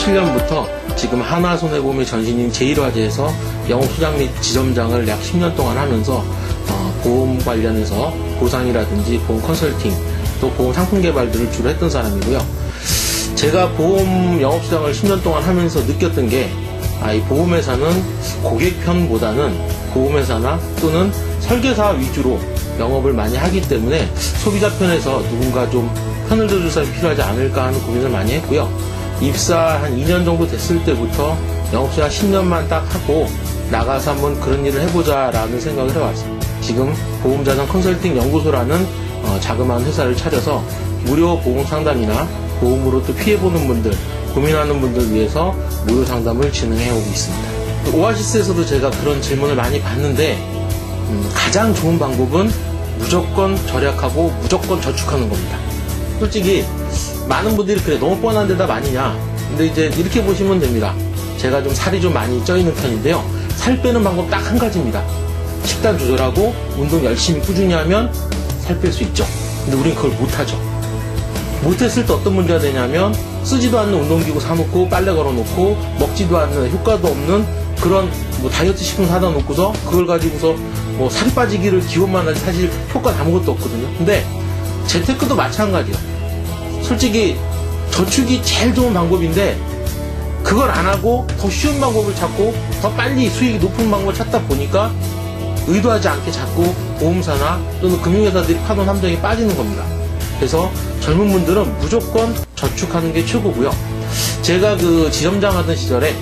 2007년부터 지금 하나손해보험의 전신인 제1화재에서 영업소장 및 지점장을 약 10년 동안 하면서 보험 관련해서 보상이라든지 보험 컨설팅 또 보험 상품 개발들을 주로 했던 사람이고요. 제가 보험 영업소장을 10년 동안 하면서 느꼈던 게 이 보험회사는 고객 편보다는 보험회사나 또는 설계사 위주로 영업을 많이 하기 때문에 소비자 편에서 누군가 좀 편을 들어줄 사람이 필요하지 않을까 하는 고민을 많이 했고요. 입사 한 2년 정도 됐을 때부터 영업소장 10년만 딱 하고 나가서 한번 그런 일을 해보자 라는 생각을 해왔어요. 지금 보험자산 컨설팅 연구소라는 자그마한 회사를 차려서 무료 보험 상담이나 보험으로 또 피해보는 분들, 고민하는 분들 위해서 무료 상담을 진행해오고 있습니다. 오아시스에서도 제가 그런 질문을 많이 받는데 가장 좋은 방법은 무조건 절약하고 무조건 저축하는 겁니다. 솔직히 많은 분들이 그래 너무 뻔한 대답 아니냐, 근데 이제 이렇게 보시면 됩니다. 제가 좀 살이 좀 많이 쪄있는 편인데요, 살 빼는 방법 딱 한 가지입니다. 식단 조절하고 운동 열심히 꾸준히 하면 살 뺄 수 있죠. 근데 우린 그걸 못하죠. 못했을 때 어떤 문제가 되냐면 쓰지도 않는 운동기구 사놓고 빨래 걸어놓고 먹지도 않는 효과도 없는 그런 뭐 다이어트 식품 사다 놓고서 그걸 가지고서 뭐 살이 빠지기를 기원만 하지 사실 효과 아무것도 없거든요. 근데 재테크도 마찬가지예요. 솔직히 저축이 제일 좋은 방법인데 그걸 안 하고 더 쉬운 방법을 찾고 더 빨리 수익이 높은 방법을 찾다 보니까 의도하지 않게 자꾸 보험사나 또는 금융회사들이 파동 함정에 빠지는 겁니다. 그래서 젊은 분들은 무조건 저축하는 게 최고고요. 제가 그 지점장 하던 시절에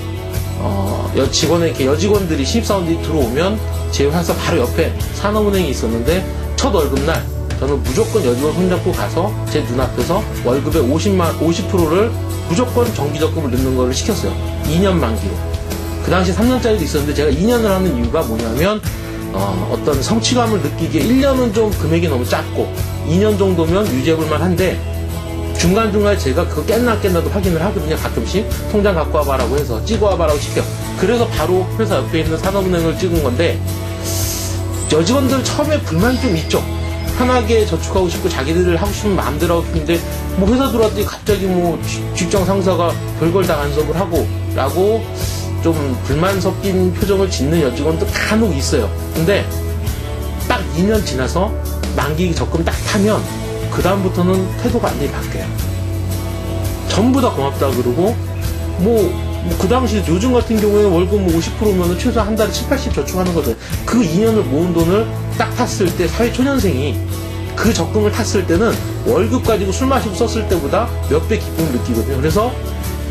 여직원들이 신입사원들이 들어오면 제 회사 바로 옆에 산업은행이 있었는데 첫 월급날 저는 무조건 여직원 손잡고 가서 제 눈앞에서 월급의 50%를 무조건 정기적금을 넣는 걸 시켰어요. 2년 만기로. 그 당시 3년짜리도 있었는데 제가 2년을 하는 이유가 뭐냐면 어떤 성취감을 느끼기에 1년은 좀 금액이 너무 작고 2년 정도면 유지해볼만 한데 중간중간에 제가 그거 깼나도 확인을 하거든요. 가끔씩 통장 갖고 와봐라고 해서 찍어와봐라고 시켜. 그래서 바로 회사 옆에 있는 산업은행을 찍은 건데 여직원들 처음에 불만이 좀 있죠. 편하게 저축하고 싶고 자기들 하고 싶은 마음대로 하고 싶은데 뭐 회사 들어왔더니 갑자기 뭐 직장 상사가 별걸 다 간섭을 하고 라고 좀 불만 섞인 표정을 짓는 여직원도 간혹 있어요. 근데 딱 2년 지나서 만기 적금 딱 타면 그 다음부터는 태도가 완전히 바뀌어요. 전부 다 고맙다 그러고 뭐 그 당시 요즘 같은 경우에는 월급 뭐 50%면 최소 한 달에 7, 80 저축하는 거든. 그 2년을 모은 돈을 딱 탔을 때 사회초년생이 그 적금을 탔을 때는 월급 가지고 술 마시고 썼을 때보다 몇 배 기쁨을 느끼거든요. 그래서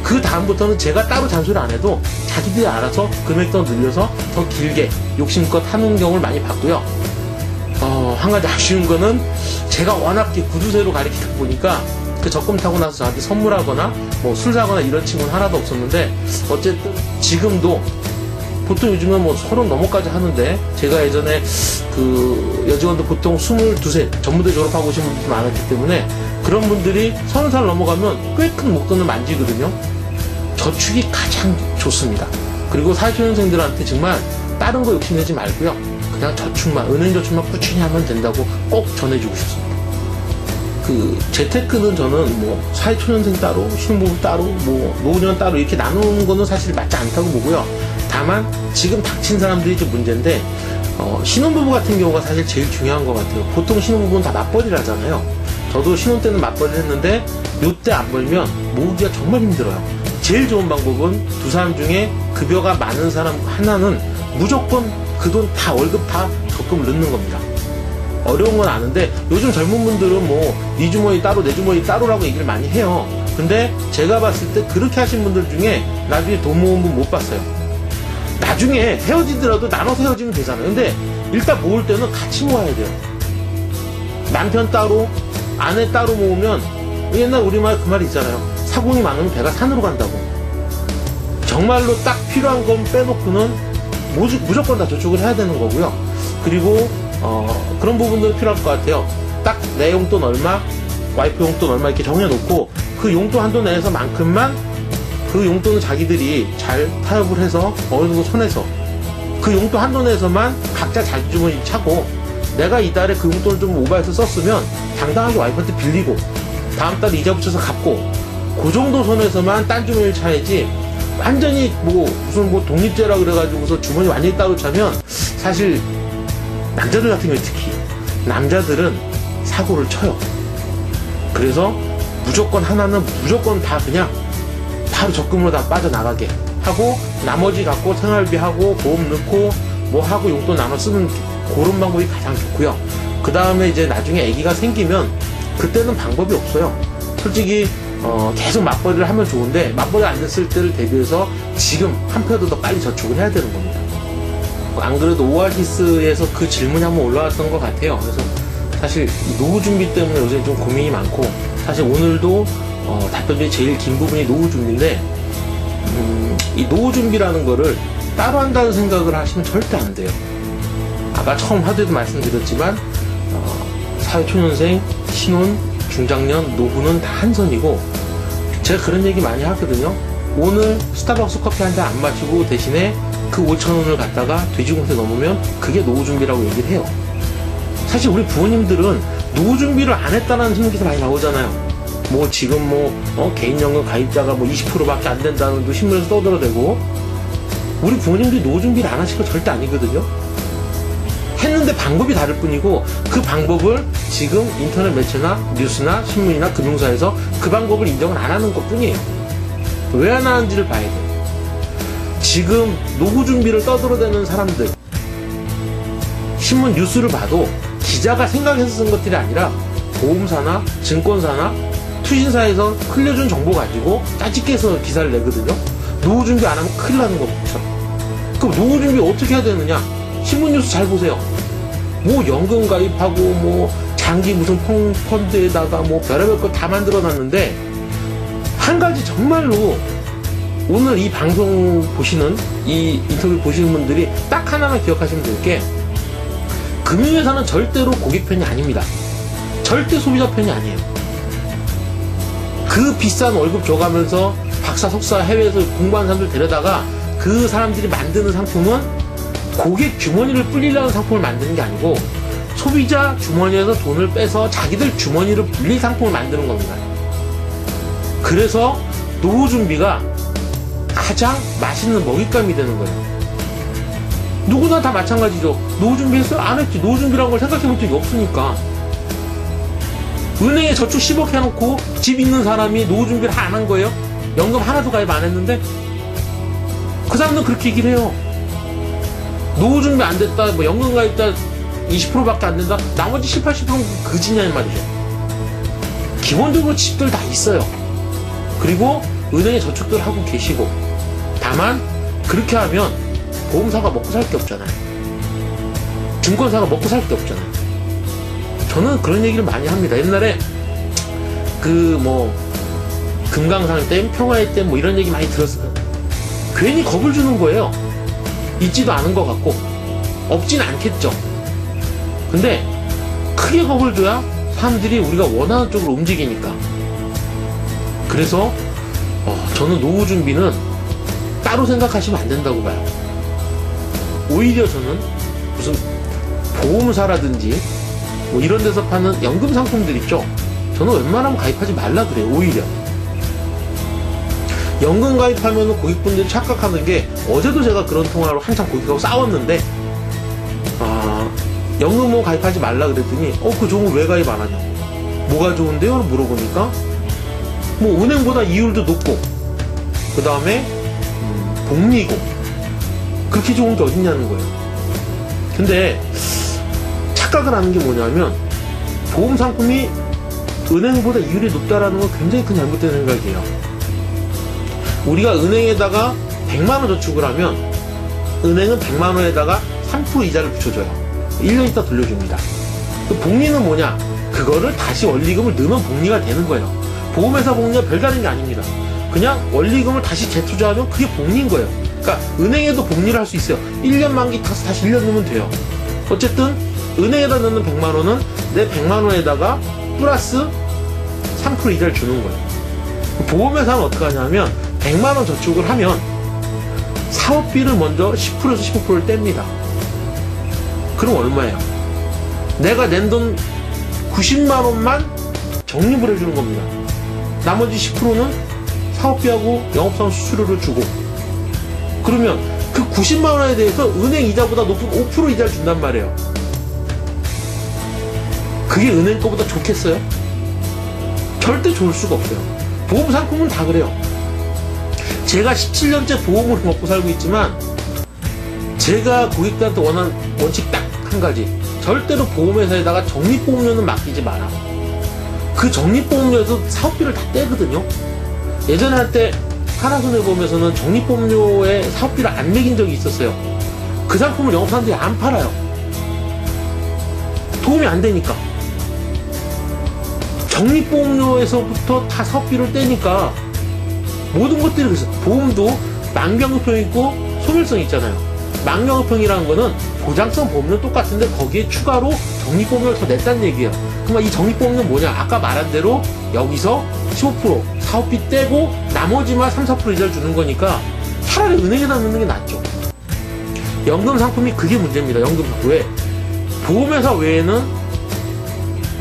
그 다음부터는 제가 따로 잔소리 안 해도 자기들이 알아서 금액 더 늘려서 더 길게 욕심껏 하는 경우를 많이 봤고요. 한 가지 아쉬운 거는 제가 워낙 구두쇠로 가르치다 보니까 그 적금 타고 나서 저한테 선물하거나 뭐 술 사거나 이런 친구는 하나도 없었는데 어쨌든 지금도 보통 요즘은 뭐 30 넘어까지 하는데 제가 예전에 그 여직원도 보통 22세 전무대 졸업하고 오신 분들이 많았기 때문에 그런 분들이 30살 넘어가면 꽤 큰 목돈을 만지거든요. 저축이 가장 좋습니다. 그리고 사회초년생들한테 정말 다른 거 욕심내지 말고요. 그냥 저축만, 은행 저축만 꾸준히 하면 된다고 꼭 전해주고 싶습니다. 그 재테크는 저는 뭐 사회초년생 따로, 신혼부부 따로, 뭐 노년 따로 이렇게 나누는 거는 사실 맞지 않다고 보고요. 다만 지금 닥친 사람들이 좀 문제인데 신혼부부 같은 경우가 사실 제일 중요한 것 같아요. 보통 신혼부부는 다 맞벌이를 하잖아요. 저도 신혼 때는 맞벌이를 했는데 요때 안 벌면 모으기가 정말 힘들어요. 제일 좋은 방법은 두 사람 중에 급여가 많은 사람 하나는 무조건 그 돈 다 월급 다 적금을 넣는 겁니다. 어려운 건 아는데 요즘 젊은 분들은 뭐 네 주머니 따로 내 주머니 따로라고 얘기를 많이 해요. 근데 제가 봤을 때 그렇게 하신 분들 중에 나중에 돈 모은 분 못 봤어요. 나중에 헤어지더라도 나눠서 헤어지면 되잖아요. 근데 일단 모을 때는 같이 모아야 돼요. 남편 따로 아내 따로 모으면 옛날 우리말 그 말이 있잖아요. 사공이 많으면 배가 산으로 간다고. 정말로 딱 필요한 건 빼놓고는 무조건 다 저축을 해야 되는 거고요. 그리고 그런 부분도 필요할 것 같아요. 딱 내 용돈 얼마, 와이프 용돈 얼마 이렇게 정해놓고 그 용돈 한도 내에서만큼만 그 용돈을 자기들이 잘 타협을 해서 어느 정도 손에서 그 용돈 한도 내에서만 각자 자기 주머니 차고 내가 이달에 그 용돈을 좀 오버해서 썼으면 당당하게 와이프한테 빌리고 다음 달에 이자 붙여서 갚고 그 정도 선에서만 딴 주머니를 차야지, 완전히 무슨 독립제라 그래가지고서 주머니 완전히 따로 차면, 사실 남자들 같은 경우에 특히 남자들은 사고를 쳐요. 그래서 무조건 하나는 무조건 다 그냥 바로 적금으로 다 빠져나가게 하고, 나머지 갖고 생활비하고 보험 넣고 뭐 하고 용돈 나눠 쓰는 그런 방법이 가장 좋고요. 그 다음에 이제 나중에 아기가 생기면 그때는 방법이 없어요. 솔직히 계속 맞벌이를 하면 좋은데, 맞벌이 안 됐을 때를 대비해서 지금 한 표도 더 빨리 저축을 해야 되는 겁니다. 안 그래도 오아시스에서 그 질문이 한번 올라왔던 것 같아요. 그래서 사실 노후 준비 때문에 요새 좀 고민이 많고, 사실 오늘도 답변 중에 제일 긴 부분이 노후 준비인데, 이 노후 준비라는 거를 따로 한다는 생각을 하시면 절대 안 돼요. 아까 처음 하도에도 말씀드렸지만 사회초년생, 신혼, 중장년, 노후는 다 한 선이고, 제가 그런 얘기 많이 하거든요. 오늘 스타벅스 커피 한 잔 안 마시고 대신에 그 5,000원을 갖다가 돼지공세 넘으면 그게 노후 준비라고 얘기를 해요. 사실 우리 부모님들은 노후 준비를 안 했다는 신문기사 많이 나오잖아요. 지금 개인연금 가입자가 20%밖에 안 된다는 도 신문에서 떠들어대고, 우리 부모님들이 노후 준비를 안 하실 거 절대 아니거든요. 했는데 방법이 다를 뿐이고, 그 방법을 지금 인터넷 매체나 뉴스나 신문이나 금융사에서 그 방법을 인정을 안 하는 것 뿐이에요. 왜 안 하는지를 봐야 돼요. 지금 노후 준비를 떠들어대는 사람들, 신문 뉴스를 봐도 기자가 생각해서 쓴 것들이 아니라 보험사나 증권사나 투신사에서 흘려준 정보 가지고 짜집게 해서 기사를 내거든요. 노후 준비 안 하면 큰일 나는 거죠. 그럼 노후 준비 어떻게 해야 되느냐? 신문 뉴스 잘 보세요. 연금 가입하고 장기 무슨 펀드에다가 별의별 거 다 만들어 놨는데, 한 가지 정말로 오늘 이 방송 보시는, 이 인터뷰 보시는 분들이 딱 하나만 기억하시면 될 게, 금융회사는 절대로 고객 편이 아닙니다. 절대 소비자 편이 아니에요. 그 비싼 월급 줘가면서 박사, 석사 해외에서 공부하는 사람들 데려다가 그 사람들이 만드는 상품은 고객 주머니를 불리려는 상품을 만드는 게 아니고, 소비자 주머니에서 돈을 빼서 자기들 주머니를 불릴 상품을 만드는 겁니다. 그래서 노후 준비가 가장 맛있는 먹잇감이 되는 거예요. 누구나 다 마찬가지죠. 노후 준비했어요? 안 했지. 노후 준비라는 걸 생각해 본 적이 없으니까. 은행에 저축 10억 해놓고 집 있는 사람이 노후 준비를 안 한 거예요? 연금 하나도 가입 안 했는데? 그 사람은 그렇게 얘기를 해요. 노후 준비 안 됐다, 연금 가입자 20%밖에 안 된다, 나머지 10, 80%는 그지냐는 말이죠. 기본적으로 집들 다 있어요. 그리고 은행에 저축들 하고 계시고, 다만 그렇게 하면 보험사가 먹고 살 게 없잖아요. 증권사가 먹고 살 게 없잖아요. 저는 그런 얘기를 많이 합니다. 옛날에 금강산 댐, 평화의 댐 이런 얘기 많이 들었어요. 괜히 겁을 주는 거예요. 있지도 않은 것 같고 없진 않겠죠. 근데 크게 겁을 줘야 사람들이 우리가 원하는 쪽으로 움직이니까. 그래서 저는 노후 준비는 따로 생각하시면 안 된다고 봐요. 오히려 저는 무슨 보험사라든지 이런 데서 파는 연금 상품들 있죠. 저는 웬만하면 가입하지 말라 그래요. 오히려 연금 가입하면 고객분들이 착각하는 게, 어제도 제가 그런 통화로 한참 고객하고 싸웠는데, 연금 가입하지 말라 그랬더니 그 좋은 거 왜 가입 안 하냐고. 뭐가 좋은데요? 물어보니까 은행보다 이율도 높고, 그 다음에 복리고, 그렇게 좋은 게 어딨냐는 거예요. 근데 착각을 하는 게 뭐냐면, 보험 상품이 은행보다 이율이 높다라는 건 굉장히 큰 잘못된 생각이에요. 우리가 은행에다가 100만원 저축을 하면 은행은 100만원에다가 3% 이자를 붙여줘요. 1년 있다 돌려줍니다. 그 복리는 뭐냐? 그거를 다시 원리금을 넣으면 복리가 되는 거예요. 보험회사 복리가 별다른 게 아닙니다. 그냥 원리금을 다시 재투자하면 그게 복리인 거예요. 그러니까 은행에도 복리를 할 수 있어요. 1년 만기 타서 다시 1년 넣으면 돼요. 어쨌든 은행에다 넣는 100만원은 내 100만원에다가 플러스 3% 이자를 주는 거예요. 보험회사는 어떻게 하냐면 100만원 저축을 하면 사업비를 먼저 10%에서 15%를 뗍니다. 그럼 얼마예요? 내가 낸 돈 90만원만 적립을 해주는 겁니다. 나머지 10%는 사업비하고 영업사원 수수료를 주고, 그러면 그 90만 원에 대해서 은행 이자보다 높은 5% 이자를 준단 말이에요. 그게 은행 거보다 좋겠어요? 절대 좋을 수가 없어요. 보험 상품은 다 그래요. 제가 17년째 보험으로 먹고 살고 있지만, 제가 고객들한테 원하는 원칙 딱 한 가지. 절대로 보험회사에다가 적립보험료는 맡기지 마라. 그 적립보험료에서 사업비를 다 떼거든요. 예전에 한때 하나손해보험에서는 적립보험료에 사업비를 안 매긴 적이 있었어요. 그 상품을 영업사원들이 안 팔아요. 도움이 안 되니까. 적립보험료에서부터 다 사업비를 떼니까 모든 것들이 그래서 보험도 망명의평 있고 소멸성 있잖아요. 망명의평이라는 거는 보장성 보험료는 똑같은데 거기에 추가로 적립보험료를 더 냈다는 얘기예요. 그럼 이 적립보험료는 뭐냐? 아까 말한 대로 여기서 15% 사업비 떼고 나머지만 3, 4% 이자를 주는 거니까 차라리 은행에다 넣는 게 낫죠. 연금 상품이 그게 문제입니다. 연금 상품. 왜? 보험회사 외에는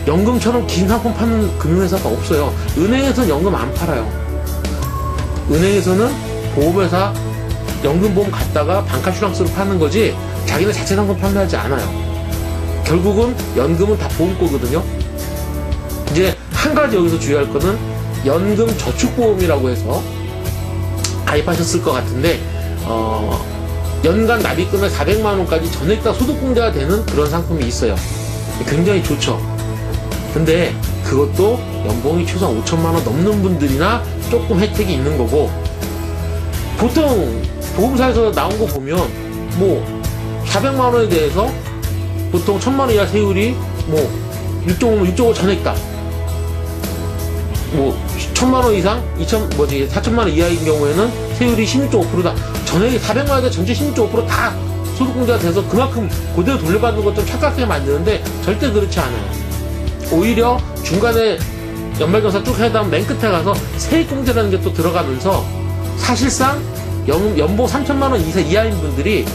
연금처럼 긴 상품 파는 금융회사가 없어요. 은행에서는 연금 안 팔아요. 은행에서는 보험회사 연금보험 갖다가 방카슈랑스로 파는 거지 자기네 자체 상품 판매하지 않아요. 결국은 연금은 다 보험 거거든요. 이제 한 가지 여기서 주의할 거는 연금 저축보험이라고 해서 가입하셨을 것 같은데 연간 납입금액 400만 원까지 전액 다 소득공제가 되는 그런 상품이 있어요. 굉장히 좋죠. 근데 그것도 연봉이 최소한 5천만 원 넘는 분들이나 조금 혜택이 있는 거고, 보통 보험사에서 나온 거 보면 뭐 400만 원에 대해서 보통 1000만 원 이하 세율이 뭐 6.5 전액다. 뭐 1000만 원 이상 4천만 원 이하인 경우에는 세율이 16.5%다. 전액이 400만 원에 전체 16.5% 다 소득공제가 돼서 그만큼 그대로 돌려받는 것 좀 착각하게 만드는데 절대 그렇지 않아요. 오히려 중간에 연말정산 쭉 해다 맨 끝에 가서 세액공제라는 게 또 들어가면서 사실상 연봉 3천만 원 이하인 분들이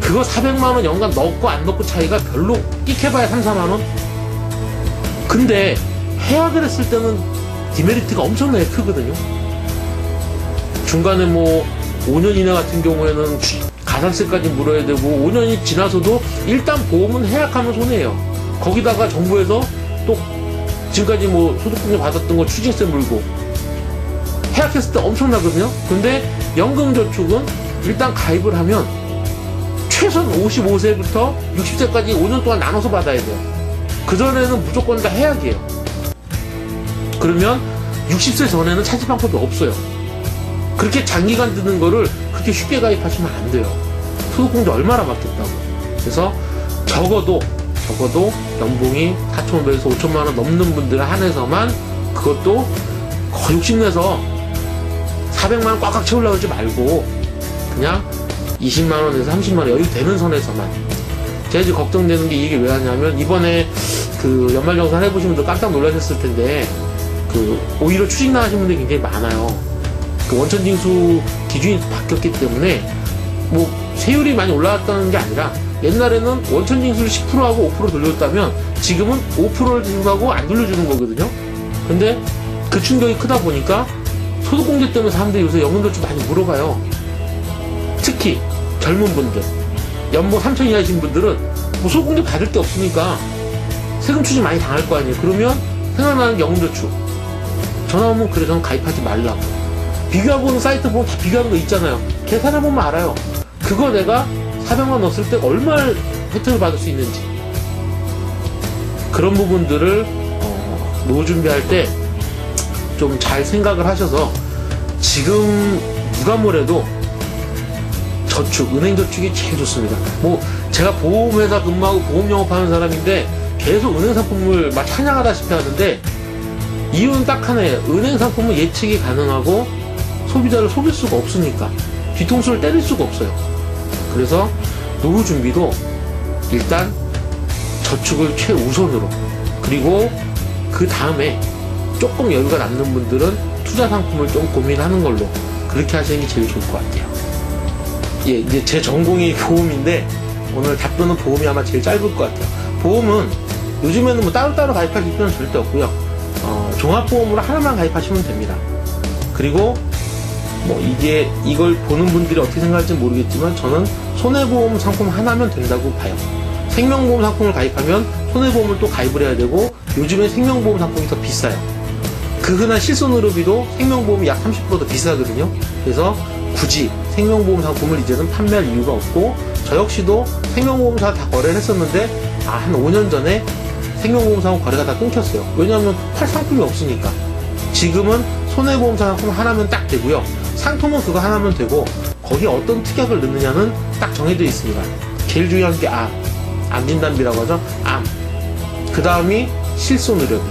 그거 400만 원 연간 넣고 안 넣고 차이가 별로 끽해봐야 3, 4만 원? 근데 해약을 했을 때는 디메리트가 엄청나게 크거든요. 중간에 뭐 5년 이내 같은 경우에는 가산세까지 물어야 되고 5년이 지나서도 일단 보험은 해약하면 손해예요. 거기다가 정부에서 또 지금까지 뭐 소득공제 받았던 거 추징세 물고 해약했을 때 엄청나거든요. 근데 연금저축은 일단 가입을 하면 최소한 55세부터 60세까지 5년 동안 나눠서 받아야 돼요. 그전에는 무조건 다 해약이에요. 그러면 60세 전에는 차지 방법이 없어요. 그렇게 장기간 드는 거를 그렇게 쉽게 가입하시면 안 돼요. 소득공제 얼마나 받겠다고. 그래서 적어도 연봉이 4,500에서 5천만 원 넘는 분들 한해서만, 그것도 거의 욕심내서 400만 원 꽉꽉 채우려고 하지 말고 그냥 20만 원에서 30만 원 여유 되는 선에서만. 제가 이제 걱정되는 게 이게 왜 하냐면, 이번에 그 연말정산 해보신 분들 깜짝 놀라셨을 텐데, 그 오히려 추징 나가신 분들이 굉장히 많아요. 그 원천징수 기준이 바뀌었기 때문에 뭐 세율이 많이 올라갔다는 게 아니라, 옛날에는 원천징수를 10%하고 5% 돌렸다면 지금은 5%를 지급하고 안 돌려주는 거거든요. 근데 그 충격이 크다 보니까 소득공제 때문에 사람들이 요새 연금저축 많이 물어봐요. 특히 젊은 분들, 연봉 3천 이하이신 분들은 뭐 소득공제 받을 게 없으니까 세금 추징 많이 당할 거 아니에요. 그러면 생각나는 게 연금저축. 전화 오면 그래, 저는 가입하지 말라고. 비교해보는 사이트 보면 다 비교하는 거 있잖아요. 계산해보면 알아요. 그거 내가 400만 넣었을 때 얼마를 혜택을 받을 수 있는지. 그런 부분들을 노후 준비할 때 좀 잘 생각을 하셔서, 지금 누가 뭐래도 저축, 은행저축이 제일 좋습니다. 뭐 제가 보험회사 근무하고 보험 영업하는 사람인데 계속 은행 상품을 막 찬양하다시피 하는데, 이유는 딱 하나예요. 은행 상품은 예측이 가능하고 소비자를 속일 수가 없으니까, 뒤통수를 때릴 수가 없어요. 그래서 노후 준비도 일단 저축을 최우선으로, 그리고 그 다음에 조금 여유가 남는 분들은 투자 상품을 좀 고민하는 걸로 그렇게 하시는 게 제일 좋을 것 같아요. 예, 이제 제 전공이 보험인데 오늘 답변은 보험이 아마 제일 짧을 것 같아요. 보험은 요즘에는 뭐 따로따로 가입할 필요는 절대 없고요. 종합보험으로 하나만 가입하시면 됩니다. 그리고 이걸 보는 분들이 어떻게 생각할지 모르겠지만 저는 손해보험 상품 하나면 된다고 봐요. 생명보험 상품을 가입하면 손해보험을 또 가입을 해야 되고 요즘에 생명보험 상품이 더 비싸요. 그 흔한 실손의료비도 생명보험이 약 30% 더 비싸거든요. 그래서 굳이 생명보험 상품을 이제는 판매할 이유가 없고 저 역시도 생명보험사 다 거래를 했었는데 한 5년 전에 생명보험사하고 거래가 다 끊겼어요. 왜냐하면 팔 상품이 없으니까. 지금은 손해보험사 상품 하나면 딱 되고요. 상품은 그거 하나면 되고 거기에 어떤 특약을 넣느냐는 딱 정해져 있습니다. 제일 중요한 게 암진단비라고 하죠. 그 다음이 실손의료비.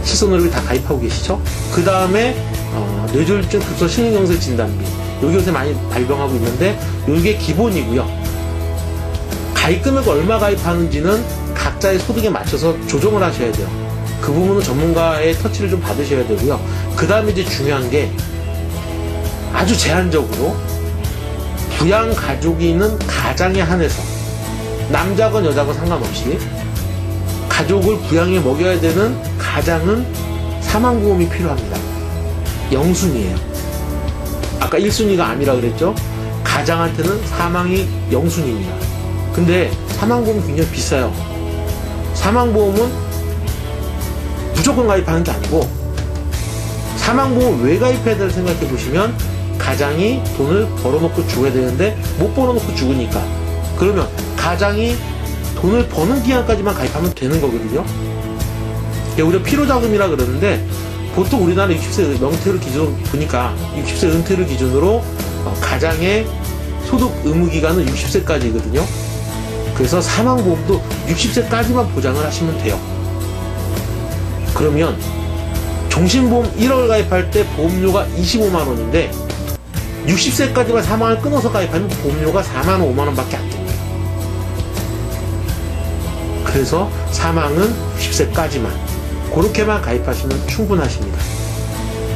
실손의료비 다 가입하고 계시죠? 그 다음에 뇌졸중 급성 신경경색 진단비. 여기 요새 많이 발병하고 있는데 이게 기본이고요. 가입 금액 얼마 가입하는지는 각자의 소득에 맞춰서 조정을 하셔야 돼요. 그 부분은 전문가의 터치를 좀 받으셔야 되고요. 그 다음에 이제 중요한 게 아주 제한적으로 부양 가족이 있는 가장에 한해서 남자건 여자건 상관없이 가족을 부양해 먹여야 되는 가장은 사망보험이 필요합니다. 0순위예요. 아까 1순위가 암이라 그랬죠? 가장한테는 사망이 0순위입니다. 근데 사망보험은 굉장히 비싸요. 사망보험은 무조건 가입하는 게 아니고 사망보험 왜 가입해야 되는 생각해 보시면 가장이 돈을 벌어놓고 죽어야 되는데 못 벌어놓고 죽으니까 그러면 가장이 돈을 버는 기간까지만 가입하면 되는 거거든요. 우리가 필요자금이라 그러는데 보통 우리나라 60세 명태를 기준으로 보니까 60세 은퇴를 기준으로 가장의 소득 의무기간은 60세까지거든요. 그래서 사망보험도 60세까지만 보장을 하시면 돼요. 그러면 종신보험 1월 가입할 때 보험료가 25만원인데 60세까지만 사망을 끊어서 가입하면 보험료가 4만원, 5만원 밖에 안 됩니다. 그래서 사망은 60세까지만 그렇게만 가입하시면 충분하십니다.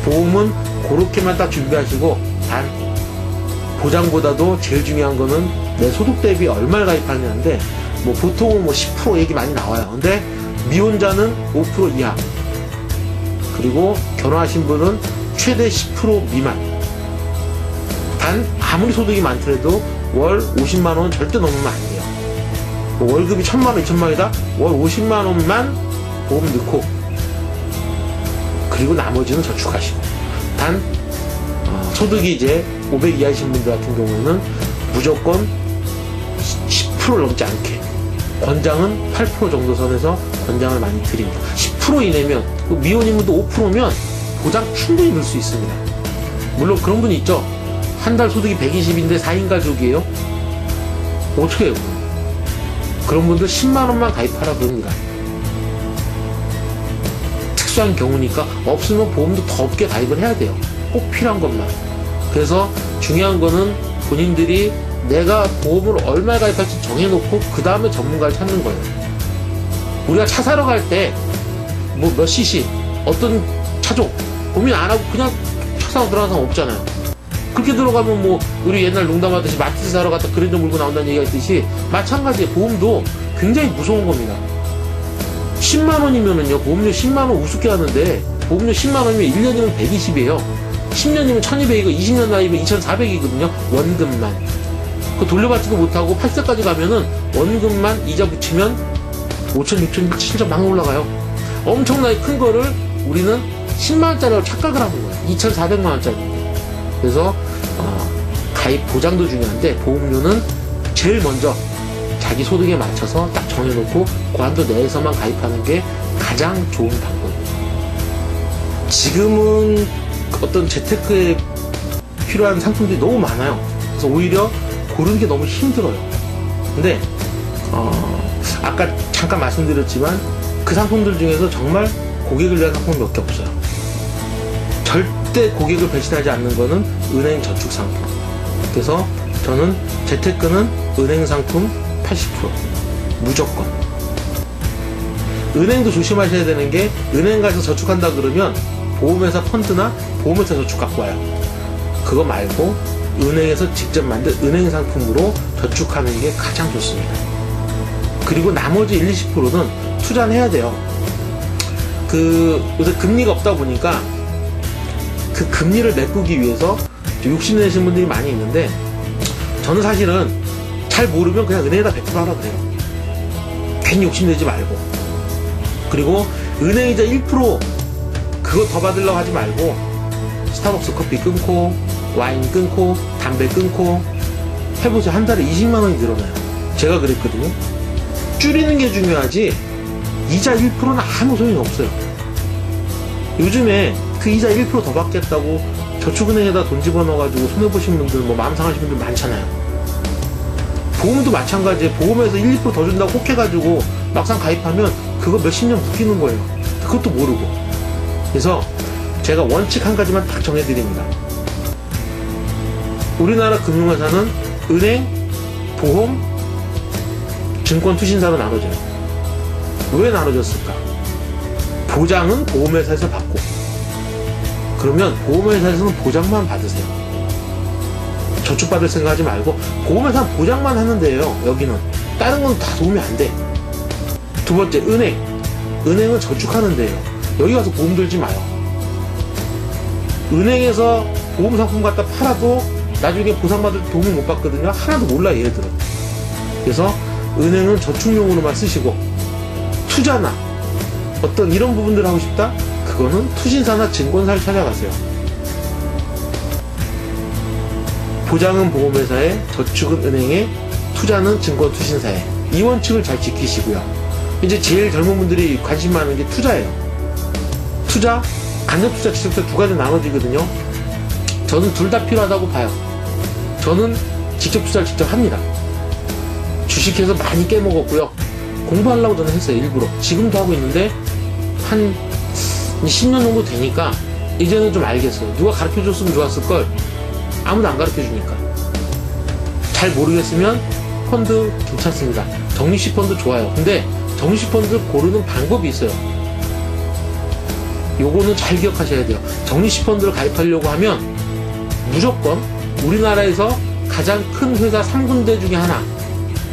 보험은 그렇게만 딱 준비하시고 단 보장보다도 제일 중요한 거는 내 소득 대비 얼마를 가입하냐인데 보통은 10% 얘기 많이 나와요. 근데 미혼자는 5% 이하 그리고 결혼하신 분은 최대 10% 미만 단 아무리 소득이 많더라도 월 50만원 절대 넘으면 안 돼요. 월급이 1000만원, 2000만원이다 월 50만원만 보험 넣고 그리고 나머지는 저축하시고 단 소득이 이제 500 이하이신 분들 같은 경우는 무조건 10% 넘지 않게 권장은 8% 정도 선에서 권장을 많이 드립니다. 10% 이내면 미혼인분도 5%면 보장 충분히 넣을 수 있습니다. 물론 그런 분이 있죠. 한 달 소득이 120인데 4인 가족이에요. 어떻게 해요? 그런 분들 10만원만 가입하라 그럽니다. 특수한 경우니까 없으면 보험도 더 없게 가입을 해야 돼요. 꼭 필요한 것만. 그래서 중요한 거는 본인들이 내가 보험을 얼마에 가입할지 정해놓고 그 다음에 전문가를 찾는 거예요. 우리가 차 사러 갈 때 몇 cc 어떤 차종 고민 안 하고 그냥 차 사러 들어가는 사람 없잖아요. 그렇게 들어가면 우리 옛날 농담하듯이 마트스 사러 갔다 그랜저 물고 나온다는 얘기가 있듯이 마찬가지예요. 보험도 굉장히 무서운 겁니다. 10만원이면은요 보험료 10만원 우습게 하는데 보험료 10만원이면 1년이면 120이에요 10년이면 1200이고 20년 나이면 2400이거든요 원금만. 그 돌려받지도 못하고 8세까지 가면은 원금만 이자 붙이면 5천, 6천, 7천 막 올라가요. 엄청나게 큰 거를 우리는 10만원짜리로 착각을 하는 거예요. 2400만원짜리. 그래서 가입 보장도 중요한데 보험료는 제일 먼저 자기 소득에 맞춰서 딱 정해놓고 그 한도 내에서만 가입하는 게 가장 좋은 방법입니다. 지금은 어떤 재테크에 필요한 상품들이 너무 많아요. 그래서 오히려 고르는 게 너무 힘들어요. 근데 아까 잠깐 말씀드렸지만 그 상품들 중에서 정말 고객을 위한 상품이 몇 개 없어요. 절대 고객을 배신하지 않는 거는 은행 저축 상품. 그래서 저는 재테크는 은행 상품 80% 무조건. 은행도 조심하셔야 되는 게 은행 가서 저축한다 그러면 보험회사 펀드나 보험회사 저축 갖고 와요. 그거 말고 은행에서 직접 만든 은행 상품으로 저축하는 게 가장 좋습니다. 그리고 나머지 1, 20%는 투자는 해야 돼요. 요새 금리가 없다 보니까 그 금리를 메꾸기 위해서 욕심내시는 분들이 많이 있는데, 저는 사실은 잘 모르면 그냥 은행에다 100% 하라 그래요. 괜히 욕심내지 말고. 그리고 은행이자 1% 그거 더 받으려고 하지 말고, 스타벅스 커피 끊고, 와인 끊고, 담배 끊고 해보세요. 한 달에 20만 원이 늘어나요. 제가 그랬거든요. 줄이는 게 중요하지 이자 1%는 아무 소용이 없어요. 요즘에 그 이자 1% 더 받겠다고 저축은행에다 돈 집어넣어가지고 손해보신 분들, 뭐 마음 상하신 분들 많잖아요. 보험도 마찬가지예요. 보험에서 1, 2% 더 준다고 혹 해가지고 막상 가입하면 그거 몇십 년 묶이는 거예요. 그것도 모르고. 그래서 제가 원칙 한 가지만 딱 정해드립니다. 우리나라 금융회사는 은행, 보험, 증권, 투신사로 나눠져요. 왜 나눠졌을까? 보장은 보험회사에서 받고, 그러면 보험회사에서는 보장만 받으세요. 저축받을 생각하지 말고 보험회사는 보장만 하는 데예요. 여기는 다른 건 다 도움이 안 돼. 두 번째, 은행은 저축하는 데예요. 여기 가서 보험 들지 마요. 은행에서 보험 상품 갖다 팔아도 나중에 보상받을 도움을 못 받거든요. 하나도 몰라 얘들은. 그래서 은행은 저축용으로만 쓰시고, 투자나 어떤 이런 부분들을 하고 싶다? 그거는 투신사나 증권사를 찾아가세요. 보장은 보험회사에, 저축은 은행에, 투자는 증권 투신사에. 이 원칙을 잘 지키시고요. 이제 제일 젊은 분들이 관심 많은 게 투자예요. 투자, 간접투자, 직접투자 두 가지 나눠지거든요. 저는 둘 다 필요하다고 봐요. 저는 직접 투자를 직접 합니다. 주식해서 많이 깨먹었고요. 공부하려고 저는 했어요. 일부러. 지금도 하고 있는데 한 10년 정도 되니까 이제는 좀 알겠어요. 누가 가르쳐줬으면 좋았을걸. 아무도 안 가르쳐주니까. 잘 모르겠으면 펀드 괜찮습니다. 적립식 펀드 좋아요. 근데 적립식 펀드 고르는 방법이 있어요. 요거는 잘 기억하셔야 돼요. 적립식 펀드를 가입하려고 하면 무조건 우리나라에서 가장 큰 회사 3군데 중에 하나,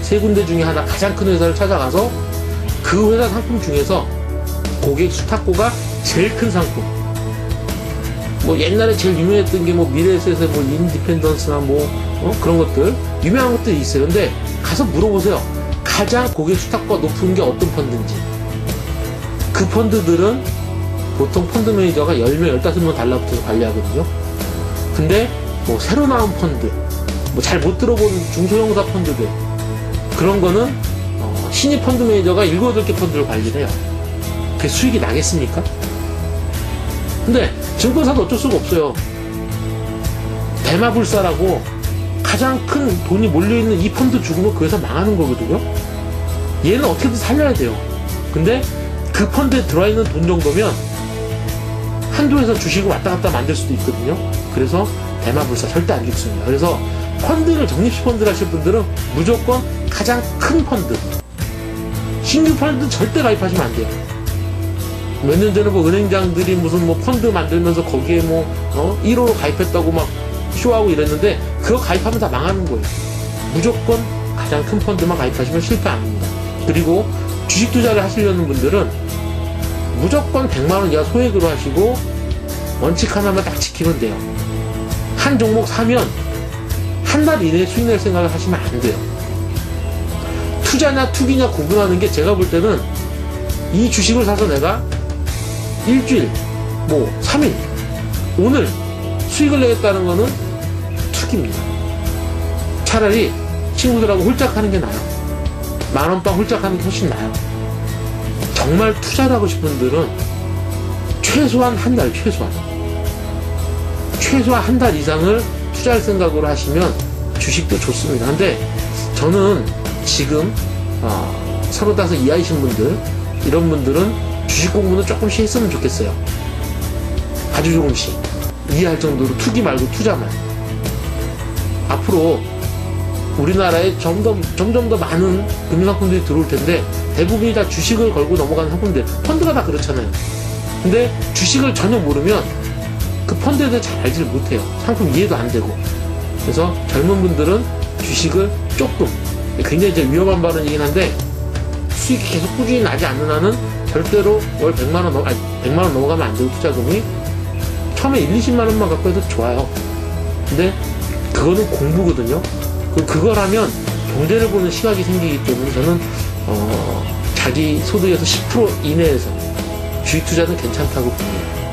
3군데 중에 하나 가장 큰 회사를 찾아가서 그 회사 상품 중에서 고객 수탁고가 제일 큰 상품, 뭐 옛날에 제일 유명했던 게 뭐 미래에셋의 뭐 인디펜던스나 그런 것들 유명한 것들이 있어요. 근데 가서 물어보세요. 가장 고객 수탁고가 높은 게 어떤 펀드인지. 그 펀드들은 보통 펀드 매니저가 10명, 15명 달라붙어서 관리하거든요. 근데 뭐 새로 나온 펀드, 뭐 잘 못 들어본 중소형사 펀드들, 그런 거는 신입 펀드 매니저가 7, 8개 펀드를 관리를 해요. 그게 수익이 나겠습니까? 근데 증권사도 어쩔 수가 없어요. 대마불사라고 가장 큰 돈이 몰려있는 이 펀드 죽으면 그 회사 망하는 거거든요. 얘는 어떻게든 살려야 돼요. 근데 그 펀드에 들어있는 돈 정도면 한두 회사 주식을 왔다 갔다 만들 수도 있거든요. 그래서 대마불사 절대 안 죽습니다. 그래서 펀드를, 적립식 펀드를 하실 분들은 무조건 가장 큰 펀드, 신규 펀드 절대 가입하시면 안 돼요. 몇 년 전에 뭐 은행장들이 무슨 뭐 펀드 만들면서 거기에 1호로 가입했다고 막 쇼하고 이랬는데 그거 가입하면 다 망하는 거예요. 무조건 가장 큰 펀드만 가입하시면 실패 안 합니다. 그리고 주식 투자를 하시려는 분들은 무조건 100만원 이하 소액으로 하시고 원칙 하나만 딱 지키면 돼요. 한 종목 사면 한 달 이내에 수익 낼 생각을 하시면 안 돼요. 투자냐 투기냐 구분하는 게 제가 볼 때는 이 주식을 사서 내가 일주일, 3일, 오늘 수익을 내겠다는 거는 투기입니다. 차라리 친구들하고 홀짝 하는 게 나아요. 만원빵 홀짝 하는 게 훨씬 나아요. 정말 투자를 하고 싶은 분들은 최소한 한 달, 최소한 한 달 이상을 투자할 생각으로 하시면 주식도 좋습니다. 근데 저는 지금 35 이하이신 분들, 이런 분들은 주식 공부는 조금씩 했으면 좋겠어요. 아주 조금씩 이해할 정도로, 투기 말고 투자만. 앞으로 우리나라에 점점 더 많은 금융상품들이 들어올 텐데 대부분이 다 주식을 걸고 넘어가는 상품들, 펀드가 다 그렇잖아요. 근데 주식을 전혀 모르면 그 펀드에 대해 잘 알지를 못해요. 상품 이해도 안 되고. 그래서 젊은 분들은 주식을 조금, 굉장히 이제 위험한 발언이긴 한데 수익이 계속 꾸준히 나지 않는 한은 절대로 월 100만 원, 100만 원 넘어가면 안 되고 투자금이 처음에 1, 20만 원만 갖고 해도 좋아요. 근데 그거는 공부거든요. 그거라면 경제를 보는 시각이 생기기 때문에 저는 자기 소득에서 10% 이내에서 주식 투자는 괜찮다고 봅니다.